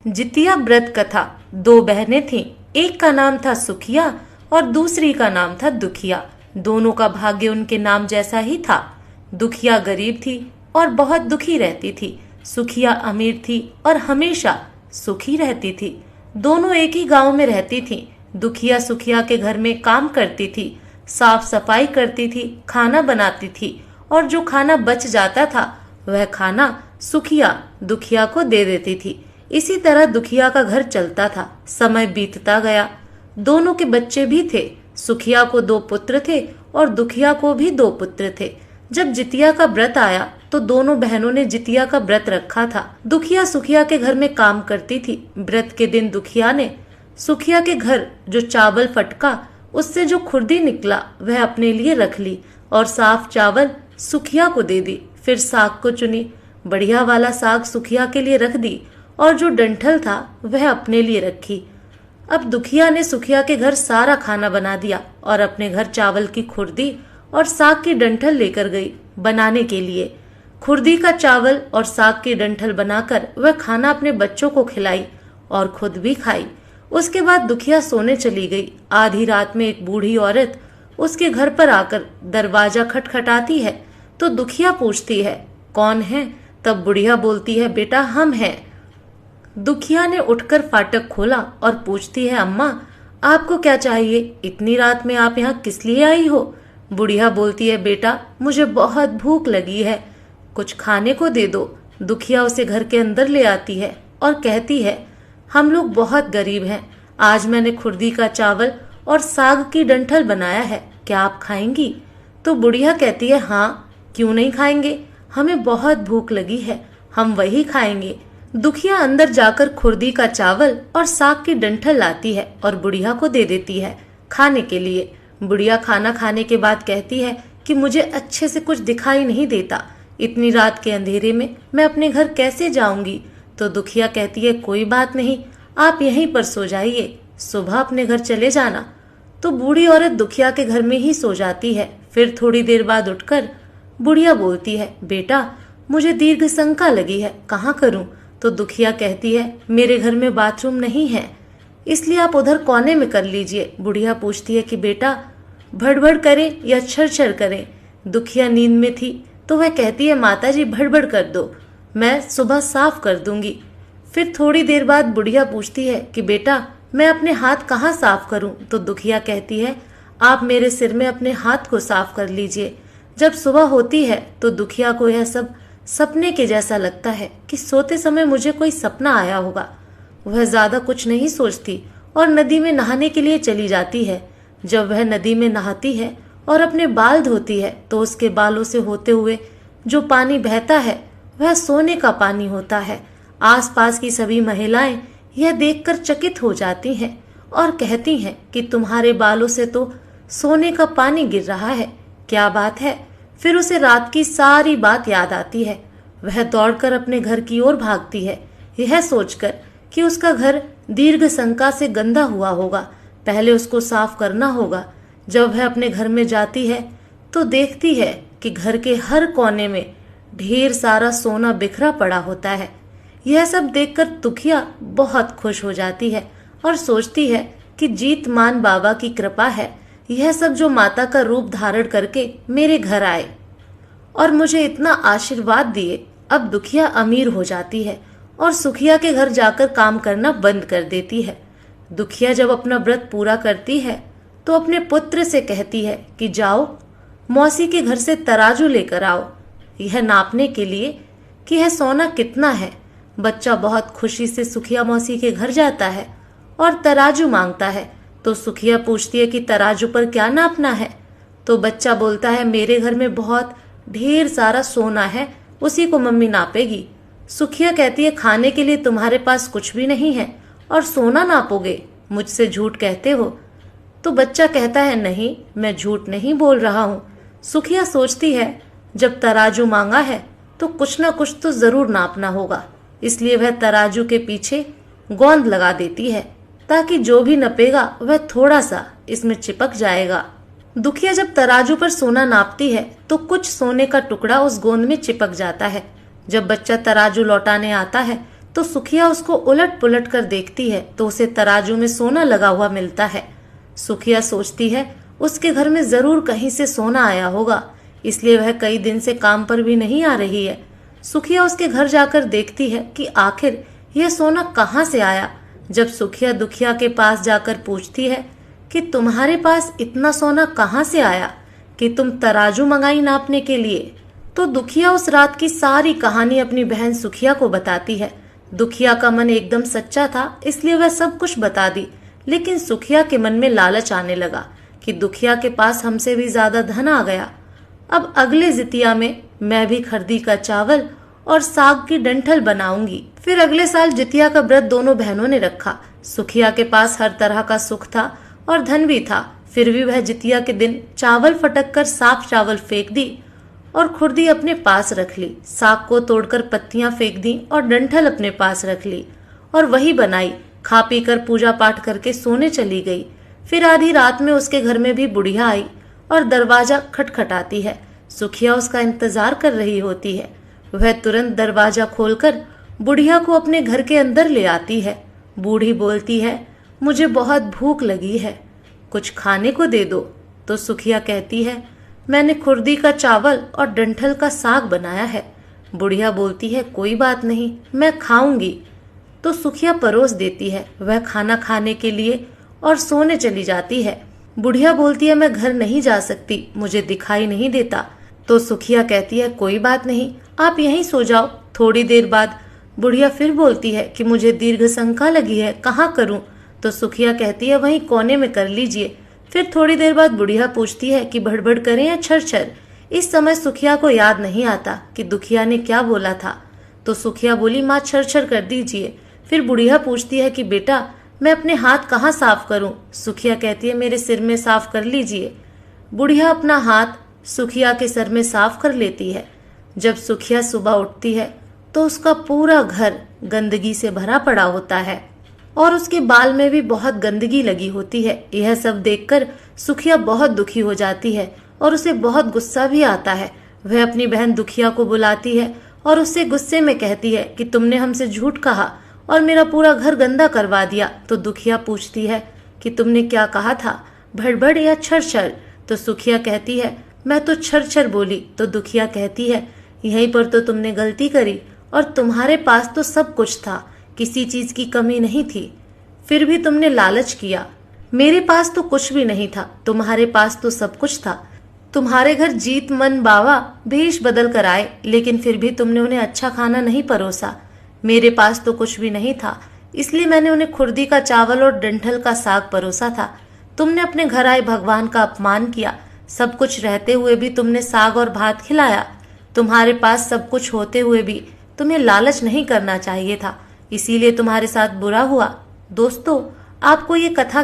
जितिया व्रत कथा। दो बहनें थीं, एक का नाम था सुखिया और दूसरी का नाम था दुखिया। दोनों का भाग्य उनके नाम जैसा ही था। दुखिया गरीब थी और बहुत दुखी रहती थी। सुखिया अमीर थी और हमेशा सुखी रहती थी। दोनों एक ही गांव में रहती थीं। दुखिया सुखिया के घर में काम करती थी, साफ सफाई करती थी, खाना बनाती थी और जो खाना बच जाता था वह खाना सुखिया दुखिया को दे देती थी। इसी तरह दुखिया का घर चलता था। समय बीतता गया। दोनों के बच्चे भी थे। सुखिया को 2 पुत्र थे और दुखिया को भी 2 पुत्र थे। जब जितिया का व्रत आया तो दोनों बहनों ने जितिया का व्रत रखा था। दुखिया सुखिया के घर में काम करती थी। व्रत के दिन दुखिया ने सुखिया के घर जो चावल फटका उससे जो खुर्दी निकला वह अपने लिए रख ली और साफ चावल सुखिया को दे दी। फिर साग को चुनी। बढ़िया वाला साग सुखिया के लिए रख दी और जो डंठल था वह अपने लिए रखी। अब दुखिया ने सुखिया के घर सारा खाना बना दिया और अपने घर चावल की खुर्दी और साग की डंठल लेकर गई बनाने के लिए। खुर्दी का चावल और साग की डंठल बनाकर वह खाना अपने बच्चों को खिलाई और खुद भी खाई। उसके बाद दुखिया सोने चली गई। आधी रात में एक बूढ़ी औरत उसके घर पर आकर दरवाजा खटखटाती है तो दुखिया पूछती है, कौन है? तब बुढ़िया बोलती है, बेटा हम हैं। दुखिया ने उठकर फाटक खोला और पूछती है, अम्मा आपको क्या चाहिए? इतनी रात में आप यहाँ किस लिए आई हो? बुढ़िया बोलती है, बेटा मुझे बहुत भूख लगी है, कुछ खाने को दे दो। दुखिया उसे घर के अंदर ले आती है और कहती है, हम लोग बहुत गरीब हैं, आज मैंने खुर्दी का चावल और साग की डंठल बनाया है, क्या आप खाएंगी? तो बुढ़िया कहती है, हाँ क्यों नहीं खाएंगे, हमें बहुत भूख लगी है, हम वही खाएंगे। दुखिया अंदर जाकर खुर्दी का चावल और साग की डंठल लाती है और बुढ़िया को दे देती है खाने के लिए। बुढ़िया खाना खाने के बाद कहती है कि मुझे अच्छे से कुछ दिखाई नहीं देता, इतनी रात के अंधेरे में मैं अपने घर कैसे जाऊंगी? तो दुखिया कहती है, कोई बात नहीं, आप यहीं पर सो जाइए, सुबह अपने घर चले जाना। तो बूढ़ी औरत दुखिया के घर में ही सो जाती है। फिर थोड़ी देर बाद उठकर बुढ़िया बोलती है, बेटा मुझे दीर्घ शंका लगी है, कहाँ करूं? तो दुखिया कहती है, मेरे घर में बाथरूम नहीं है, इसलिए आप उधर कोने में कर लीजिए। बुढ़िया पूछती है कि बेटा भड़बड़ करें या छर करें? दुखिया नींद में थी तो वह कहती है, माता जी भड़बड़ कर दो, मैं सुबह साफ कर दूंगी। फिर थोड़ी देर बाद बुढ़िया पूछती है कि बेटा मैं अपने हाथ कहाँ साफ करूं? तो दुखिया कहती है, आप मेरे सिर में अपने हाथ को साफ कर लीजिए। जब सुबह होती है तो दुखिया को यह सब सपने के जैसा लगता है कि सोते समय मुझे कोई सपना आया होगा। वह ज्यादा कुछ नहीं सोचती और नदी में नहाने के लिए चली जाती है। जब वह नदी में नहाती है और अपने बाल धोती है तो उसके बालों से होते हुए जो पानी बहता है वह सोने का पानी होता है। आसपास की सभी महिलाएं यह देखकर चकित हो जाती हैं और कहती हैं कि तुम्हारे बालों से तो सोने का पानी गिर रहा है, क्या बात है? फिर उसे रात की सारी बात याद आती है। वह दौड़कर अपने घर की ओर भागती है, यह सोचकर कि उसका घर दीर्घ शंका से गंदा हुआ होगा, पहले उसको साफ करना होगा। जब वह अपने घर में जाती है तो देखती है कि घर के हर कोने में ढेर सारा सोना बिखरा पड़ा होता है। यह सब देखकर दुखिया बहुत खुश हो जाती है और सोचती है कि जीतमान बाबा की कृपा है, यह सब जो माता का रूप धारण करके मेरे घर आए और मुझे इतना आशीर्वाद दिए। अब दुखिया अमीर हो जाती है और सुखिया के घर जाकर काम करना बंद कर देती है। दुखिया जब अपना व्रत पूरा करती है तो अपने पुत्र से कहती है कि जाओ मौसी के घर से तराजू लेकर आओ, यह नापने के लिए कि यह सोना कितना है। बच्चा बहुत खुशी से सुखिया मौसी के घर जाता है और तराजू मांगता है। तो सुखिया पूछती है कि तराजू पर क्या नापना है? तो बच्चा बोलता है, मेरे घर में बहुत ढेर सारा सोना है, उसी को मम्मी नापेगी। सुखिया कहती है, खाने के लिए तुम्हारे पास कुछ भी नहीं है और सोना नापोगे, मुझसे झूठ कहते हो? तो बच्चा कहता है, नहीं मैं झूठ नहीं बोल रहा हूँ। सुखिया सोचती है जब तराजू मांगा है तो कुछ ना कुछ तो जरूर नापना होगा, इसलिए वह तराजू के पीछे गोंद लगा देती है ताकि जो भी नपेगा वह थोड़ा सा इसमें चिपक जाएगा। दुखिया जब तराजू पर सोना नापती है तो कुछ सोने का टुकड़ा उस गोंद में चिपक जाता है। जब बच्चा तराजू लौटाने आता है तो सुखिया उसको उलट पुलट कर देखती है तो उसे तराजू में सोना लगा हुआ मिलता है। सुखिया सोचती है उसके घर में जरूर कहीं से सोना आया होगा, इसलिए वह कई दिन से काम पर भी नहीं आ रही है। सुखिया उसके घर जाकर देखती है कि आखिर यह सोना कहाँ से आया। जब सुखिया दुखिया के पास जाकर पूछती है कि तुम्हारे पास इतना सोना कहाँ से आया कि तुम तराजू मंगाई नापने के लिए, तो दुखिया उस रात की सारी कहानी अपनी बहन सुखिया को बताती है। दुखिया का मन एकदम सच्चा था, इसलिए वह सब कुछ बता दी, लेकिन सुखिया के मन में लालच आने लगा कि दुखिया के पास हमसे भी ज्यादा धन आ गया। अब अगले जितिया में मैं भी खरदी का चावल और साग की डंठल बनाऊंगी। फिर अगले साल जितिया का व्रत दोनों बहनों ने रखा। सुखिया के पास हर तरह का सुख था और धन भी था, फिर भी वह जितिया के दिन चावल फटक कर साफ चावल फेंक दी और खुरदी अपने पास रख ली। साग को तोड़कर पत्तियां फेंक दी और डंठल अपने पास रख ली और वही बनाई। खा पी कर पूजा पाठ करके सोने चली गई। फिर आधी रात में उसके घर में भी बुढ़िया आई और दरवाजा खटखटाती है। सुखिया उसका इंतजार कर रही होती है। वह तुरंत दरवाजा खोलकर बुढ़िया को अपने घर के अंदर ले आती है। बूढ़ी बोलती है, मुझे बहुत भूख लगी है, कुछ खाने को दे दो। तो सुखिया कहती है, मैंने खुरदी का चावल और डंठल का साग बनाया है। बुढ़िया बोलती है, कोई बात नहीं, मैं खाऊंगी। तो सुखिया परोस देती है। वह खाना खाने के लिए और सोने चली जाती है। बुढ़िया बोलती है, मैं घर नहीं जा सकती, मुझे दिखाई नहीं देता। तो सुखिया कहती है, कोई बात नहीं, आप यहीं सो जाओ। थोड़ी देर बाद बुढ़िया फिर बोलती है कि मुझे दीर्घ शंका लगी है, कहाँ करूं? तो सुखिया कहती है, वहीं कोने में कर लीजिए। फिर थोड़ी देर बाद बुढ़िया पूछती है कि भड़बड़ करें या छरछर। इस समय सुखिया को याद नहीं आता कि दुखिया ने क्या बोला था, तो सुखिया बोली, माँ छरछर कर दीजिए। फिर बुढ़िया पूछती है कि बेटा मैं अपने हाथ कहाँ साफ करूं? सुखिया कहती है, मेरे सिर में साफ कर लीजिए। बुढ़िया अपना हाथ सुखिया के सर में साफ कर लेती है। जब सुखिया सुबह उठती है तो उसका पूरा घर गंदगी से भरा पड़ा होता है और उसके बाल में भी बहुत गंदगी लगी होती है। यह सब देखकर सुखिया बहुत दुखी हो जाती है और उसे बहुत गुस्सा भी आता है। वह अपनी बहन दुखिया को बुलाती है और उससे गुस्से में कहती है कि तुमने हमसे झूठ कहा और मेरा पूरा घर गंदा करवा दिया। तो दुखिया पूछती है कि तुमने क्या कहा था, भड़बड़ या छरछर? तो सुखिया कहती है, मैं तो छरछर बोली। तो दुखिया कहती है, यहीं पर तो तुमने गलती करी और तुम्हारे पास तो सब कुछ था, किसी चीज की कमी नहीं थी, फिर भी तुमने लालच किया। मेरे पास तो कुछ भी नहीं था, तुम्हारे पास तो सब कुछ था। तुम्हारे घर जीत मन बावा भेष बदल कर आए, लेकिन फिर भी तुमने उन्हें अच्छा खाना नहीं परोसा। मेरे पास तो कुछ भी नहीं था, इसलिए मैंने उन्हें खुरदी का चावल और डंठल का साग परोसा था। तुमने अपने घर आए भगवान का अपमान किया। सब कुछ रहते हुए भी तुमने साग और भात खिलाया। तुम्हारे पास सब कुछ होते हुए भी तुम्हें लालच नहीं करना चाहिए था, इसीलिए तुम्हारे साथ बुरा हुआ। दोस्तों, आपको ये कथा